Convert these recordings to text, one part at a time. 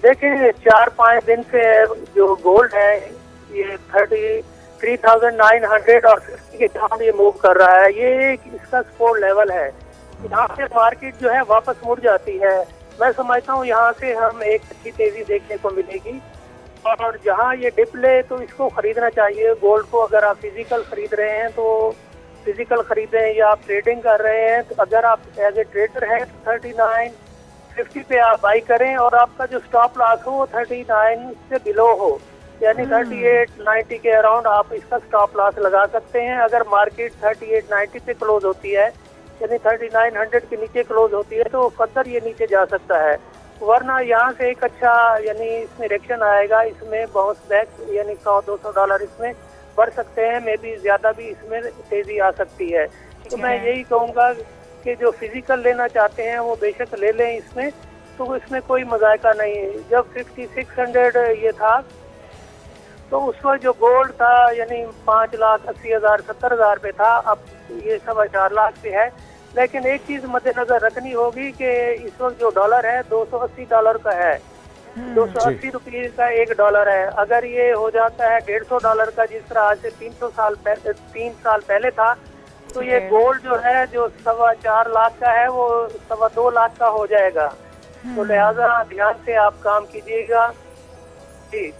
देखिए 4-5 दिन से जो गोल्ड है ये 33,900 और 50 के अराउंड ये मूव कर रहा है। ये इसका सपोर्ट लेवल है। यहाँ से मार्केट जो है वापस मुड़ जाती है। मैं समझता हूँ यहाँ से हम एक अच्छी तेजी देखने को मिलेगी और जहाँ ये डिप ले तो इसको खरीदना चाहिए। गोल्ड को अगर आप फिजिकल खरीद रहे हैं तो फिजिकल खरीदें या आप ट्रेडिंग कर रहे हैं तो अगर आप एज ए ट्रेडर हैं तो 39.50 पे आप बाई करें और आपका जो स्टॉप लॉस हो वो 39 से बिलो हो, यानी 38.90 के अराउंड आप इसका स्टॉप लॉस लगा सकते हैं। अगर मार्केट 38.90 पे क्लोज होती है यानी 3900 के नीचे क्लोज होती है तो फर्दर ये नीचे जा सकता है, वरना यहाँ से एक अच्छा यानी इसमें रिएक्शन आएगा। इसमें बाउंस बैक यानी $100-200 इसमें बढ़ सकते हैं, मे बी ज्यादा भी इसमें तेजी आ सकती है। तो मैं यही कहूँगा कि जो फिजिकल लेना चाहते हैं वो बेशक ले लें इसमें, तो इसमें कोई मजायका नहीं है। जब 5600 ये था तो उस वक्त जो गोल्ड था यानी 5,80,000 70,000 पे था, अब ये 4.25 लाख पे है। लेकिन एक चीज मद्देनजर रखनी होगी कि इस वक्त जो डॉलर है $280 का है, 280 रुपये का $1 है। अगर ये हो जाता है $150 का जिस तरह आज से 3 साल पहले था, तो ये गोल्ड जो है जो 4.25 लाख का है वो 2.25 लाख का हो जाएगा। तो लिहाजा ध्यान से आप काम कीजिएगा। जी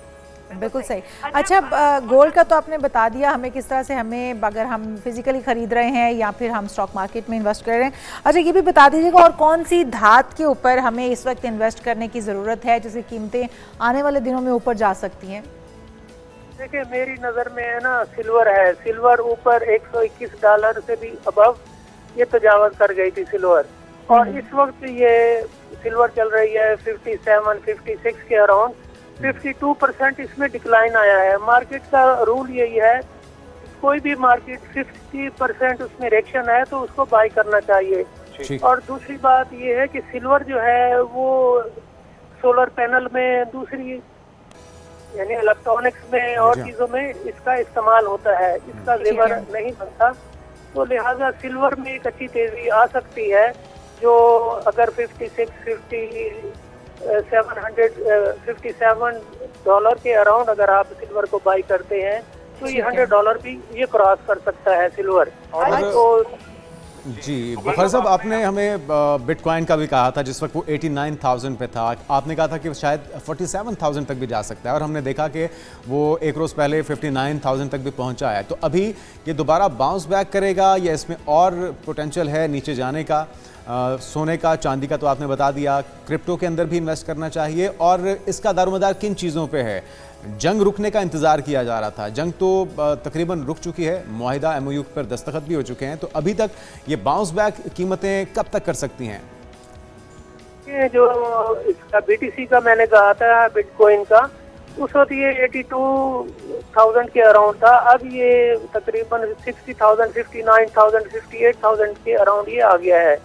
बिल्कुल सही। अच्छा, गोल्ड का तो आपने बता दिया हमें किस तरह से हमें अगर हम फिजिकली खरीद रहे हैं या फिर हम स्टॉक मार्केट में इन्वेस्ट कर रहे हैं। अच्छा, ये भी बता दीजिएगा और कौन सी धात के ऊपर हमें इस वक्त इन्वेस्ट करने की ज़रूरत है जिसकी कीमतें आने वाले दिनों में ऊपर जा सकती हैं? देखिए मेरी नज़र में है ना सिल्वर है। सिल्वर ऊपर $121 से भी अबव ये तजावज़ कर गई थी सिल्वर, और इस वक्त ये सिल्वर चल रही है 57-56 के अराउंड। 52% इसमें डिक्लाइन आया है। मार्केट का रूल यही है, कोई भी मार्केट 50% उसमें रिएक्शन है तो उसको बाय करना चाहिए। और दूसरी बात ये है कि सिल्वर जो है वो सोलर पैनल में, दूसरी यानी इलेक्ट्रॉनिक्स में और चीजों में इसका इस्तेमाल होता है, इसका जेवर नहीं बनता। तो लिहाजा सिल्वर में एक अच्छी तेजी आ सकती है। जो अगर 57 के अराउंड अगर आप सिल्वर को बाई करते हैं तो ये $100 भी ये क्रॉस कर सकता है सिल्वर। और जी बुखारी साहब, आपने हमें बिटकॉइन का भी कहा था जिस वक्त वो 89,000 पे था, आपने कहा था कि शायद 47,000 तक भी जा सकता है और हमने देखा कि वो एक रोज़ पहले 59,000 तक भी पहुंचा है। तो अभी ये दोबारा बाउंस बैक करेगा या इसमें और पोटेंशियल है नीचे जाने का? सोने का, चांदी का तो आपने बता दिया, क्रिप्टो के अंदर भी इन्वेस्ट करना चाहिए। और इसका दारोमदार किन चीज़ों पे है? जंग रुकने का इंतज़ार किया जा रहा था, जंग तो तकरीबन रुक चुकी है, मुआहिदा MOU पर दस्तखत भी हो चुके हैं, तो अभी तक ये बाउंस बैक कीमतें कब तक कर सकती हैं? ये जो इसका BTC का मैंने कहा था, बिटकॉइन का, उस वक्त ये 82,000 के अराउंड था। अब ये तकरीबन 60,000, 59,000, 58,000 के अराउंड ये आ गया है।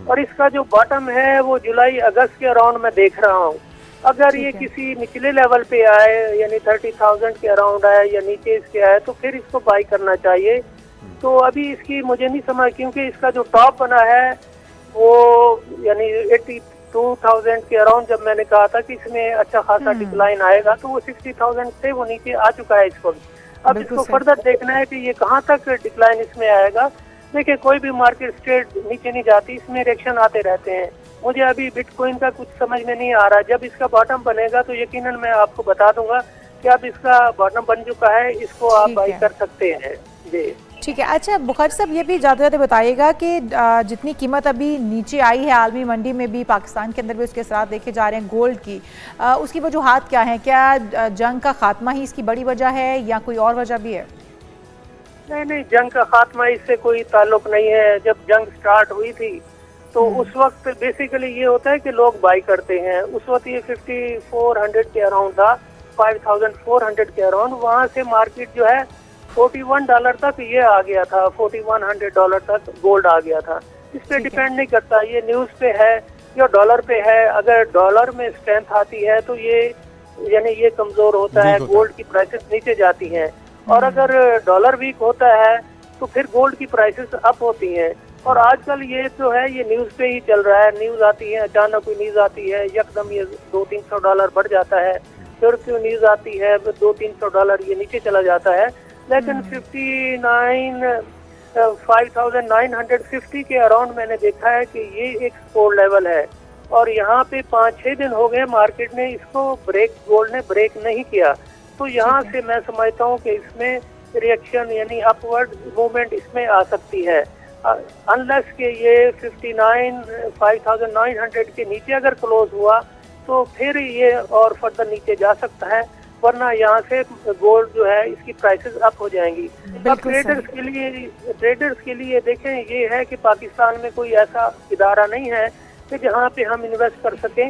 और इसका जो बॉटम है वो जुलाई-अगस्त के अराउंड में देख रहा हूँ। अगर ये किसी निचले लेवल पे आए यानी 30,000 के अराउंड आए या नीचे इसके आए तो फिर इसको बाई करना चाहिए। तो अभी इसकी मुझे नहीं समझ, क्योंकि इसका जो टॉप बना है वो यानी 82,000 के अराउंड जब मैंने कहा था कि इसमें अच्छा खासा डिक्लाइन आएगा, तो वो 60,000 से वो नीचे आ चुका है इस वक्त। अब इसको फर्दर देखना है कि ये कहाँ तक डिक्लाइन इसमें आएगा। देखिए कोई भी मार्केट स्ट्रेट नीचे नहीं जाती, इसमें रिएक्शन आते रहते हैं। मुझे अभी बिटकॉइन का कुछ समझ में नहीं आ रहा। जब इसका बॉटम बनेगा तो यकीनन मैं आपको बता दूंगा कि अब इसका बॉटम बन चुका है, इसको आप बाई कर सकते हैं। जी ठीक है। अच्छा बुखारी साहब, ये भी ज़्यादा बताइएगा कि जितनी कीमत अभी नीचे आई है आलमी मंडी में भी, पाकिस्तान के अंदर भी उसके असरात देखे जा रहे हैं गोल्ड की, उसकी वजूहात क्या हैं? क्या जंग का खात्मा ही इसकी बड़ी वजह है या कोई और वजह भी है? नहीं, जंग का खात्मा इससे कोई ताल्लुक नहीं है। जब जंग स्टार्ट हुई थी तो उस वक्त बेसिकली ये होता है कि लोग बाई करते हैं। उस वक्त ये 5400 के अराउंड था, 5400 के अराउंड। वहाँ से मार्केट जो है $41 तक ये आ गया था, $4100 तक गोल्ड आ गया था। इस पे डिपेंड नहीं करता, ये न्यूज़ पे है या डॉलर पे है। अगर डॉलर में स्ट्रेंथ आती है तो ये यानी ये कमजोर होता है, गोल्ड की प्राइसेस नीचे जाती हैं। और अगर डॉलर वीक होता है तो फिर गोल्ड की प्राइसेस अप होती हैं। और आजकल ये जो है ये न्यूज़ पे ही चल रहा है, न्यूज़ आती है, अचानक कोई न्यूज़ आती है, यकदम ये $200-300 बढ़ जाता है, फिर क्यों न्यूज़ आती है $200-300 ये नीचे चला जाता है। लेकिन 5,950 के अराउंड मैंने देखा है कि ये एक सपोर्ट लेवल है और यहाँ पे 5-6 दिन हो गए मार्केट ने इसको गोल्ड ने ब्रेक नहीं किया। तो यहाँ से मैं समझता हूँ कि इसमें रिएक्शन यानी अपवर्ड मूवमेंट इसमें आ सकती है, अनलेस के ये 5,900 के नीचे अगर क्लोज हुआ तो फिर ये और फर्दर नीचे जा सकता है, वरना यहाँ से गोल्ड जो है इसकी प्राइसेस अप हो जाएंगी। अब ट्रेडर्स के लिए देखें ये है कि पाकिस्तान में कोई ऐसा इदारा नहीं है कि जहाँ पे हम इन्वेस्ट कर सकें।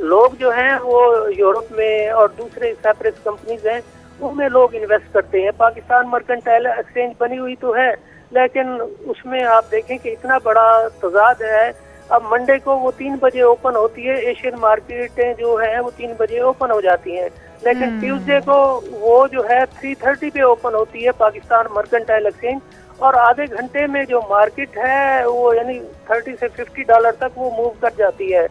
लोग जो हैं वो यूरोप में और दूसरे सेपरेट कंपनीज हैं उनमें लोग इन्वेस्ट करते हैं। पाकिस्तान मर्केंटाइल एक्सचेंज बनी हुई तो है, लेकिन उसमें आप देखें कि इतना बड़ा तजाद है। अब मंडे को वो 3 बजे ओपन होती है, एशियन मार्केटें जो है वो 3 बजे ओपन हो जाती हैं, लेकिन ट्यूसडे को वो जो है 3:30 पे ओपन होती है पाकिस्तान मर्केंटाइल एक्सचेंज, और आधे घंटे में जो मार्केट है वो यानी $30 से $50 तक वो मूव कर जाती है।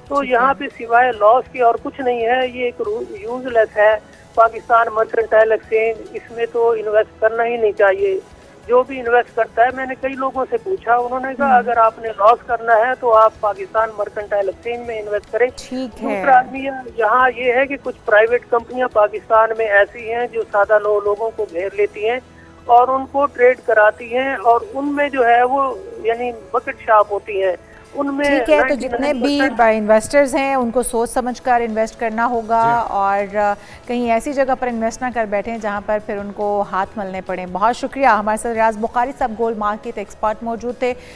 तो यहाँ पे सिवाय लॉस के और कुछ नहीं है, ये एक यूजलेस है पाकिस्तान मर्केंटाइल एक्सचेंज, इसमें तो इन्वेस्ट करना ही नहीं चाहिए। जो भी इन्वेस्ट करता है, मैंने कई लोगों से पूछा, उन्होंने कहा अगर आपने लॉस करना है तो आप पाकिस्तान मर्केंटाइल एक्सचेंज में इन्वेस्ट करें। दूसरा आदमी यहाँ ये है कि कुछ प्राइवेट कंपनियां पाकिस्तान में ऐसी हैं जो सादा लोगों को घेर लेती हैं और उनको ट्रेड कराती हैं, और उनमें जो है वो यानी बकेट शॉप होती हैं उनमें। ठीक है, तो जितने भी इन्वेस्टर्स हैं उनको सोच समझकर इन्वेस्ट करना होगा और कहीं ऐसी जगह पर इन्वेस्ट ना कर बैठें जहां पर फिर उनको हाथ मलने पड़े। बहुत शुक्रिया, हमारे साथ रियाज बुखारी साहब गोल्ड मार्केट एक्सपर्ट मौजूद थे।